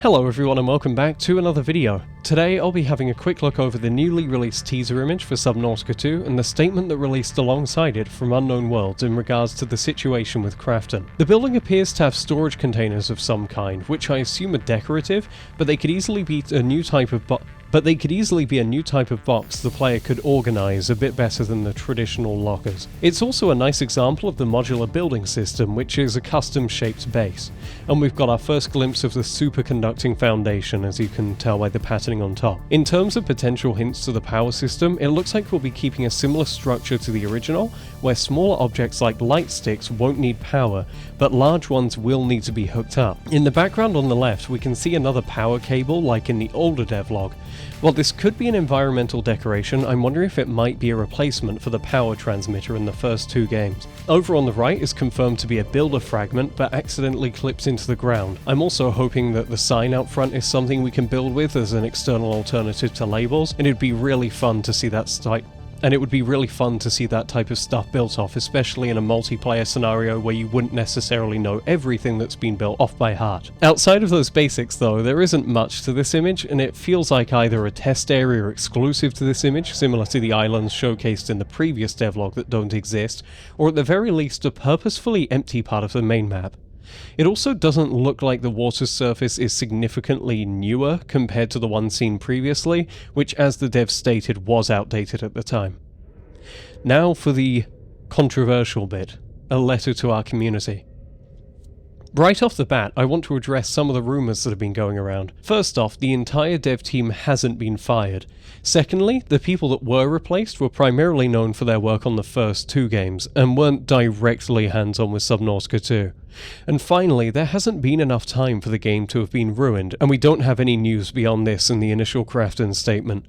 Hello everyone and welcome back to another video. Today I'll be having a quick look over the newly released teaser image for Subnautica 2 and the statement that released alongside it from Unknown Worlds in regards to the situation with Crafton. The building appears to have storage containers of some kind, which I assume are decorative, but they could easily be a new type of box the player could organise a bit better than the traditional lockers. It's also a nice example of the modular building system, which is a custom shaped base. And we've got our first glimpse of the superconducting foundation, as you can tell by the patterning on top. In terms of potential hints to the power system, it looks like we'll be keeping a similar structure to the original, where smaller objects like light sticks won't need power, but large ones will need to be hooked up. In the background on the left, we can see another power cable like in the older devlog. While this could be an environmental decoration, I'm wondering if it might be a replacement for the power transmitter in the first two games. Over on the right is confirmed to be a builder fragment, but accidentally clips into the ground. I'm also hoping that the sign out front is something we can build with as an external alternative to labels, and it'd be really fun to see that type of stuff built off, especially in a multiplayer scenario where you wouldn't necessarily know everything that's been built off by heart. Outside of those basics though, there isn't much to this image, and it feels like either a test area exclusive to this image, similar to the islands showcased in the previous devlog that don't exist, or at the very least a purposefully empty part of the main map. It also doesn't look like the water surface is significantly newer compared to the one seen previously, which as the dev stated was outdated at the time. Now for the controversial bit, a letter to our community. Right off the bat, I want to address some of the rumours that have been going around. First off, the entire dev team hasn't been fired. Secondly, the people that were replaced were primarily known for their work on the first two games, and weren't directly hands-on with Subnautica 2. And finally, there hasn't been enough time for the game to have been ruined, and we don't have any news beyond this in the initial Crafton statement.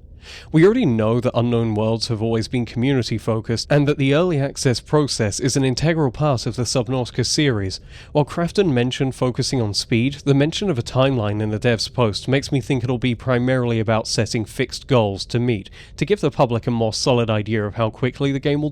We already know that Unknown Worlds have always been community focused, and that the early access process is an integral part of the Subnautica series. While Crafton mentioned focusing on speed, the mention of a timeline in the dev's post makes me think it'll be primarily about setting fixed goals to meet, to give the public a more solid idea of how quickly the game will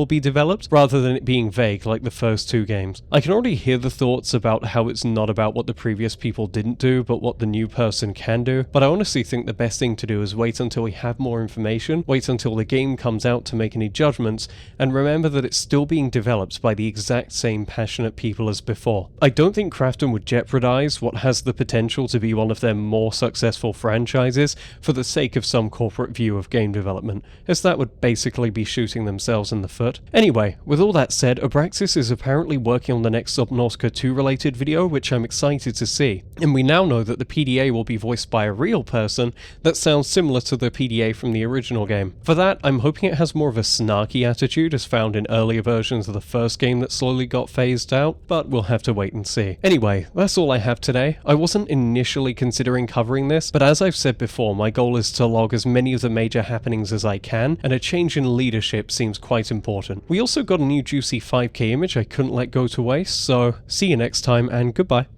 be developed, rather than it being vague like the first two games. I can already hear the thoughts about how it's not about what the previous people didn't do, but what the new person can do, but I honestly think the best thing to do is wait until we have more information, wait until the game comes out to make any judgments, and remember that it's still being developed by the exact same passionate people as before. I don't think Crafton would jeopardize what has the potential to be one of their more successful franchises for the sake of some corporate view of game development, as that would basically be shooting themselves in the foot. Anyway, with all that said, Abraxas is apparently working on the next Subnautica 2 related video, which I'm excited to see. And we now know that the PDA will be voiced by a real person that sounds similar to the PDA from the original game. For that, I'm hoping it has more of a snarky attitude as found in earlier versions of the first game that slowly got phased out, but we'll have to wait and see. Anyway, that's all I have today. I wasn't initially considering covering this, but as I've said before, my goal is to log as many of the major happenings as I can, and a change in leadership seems quite important. We also got a new juicy 5K image I couldn't let go to waste, so see you next time and goodbye.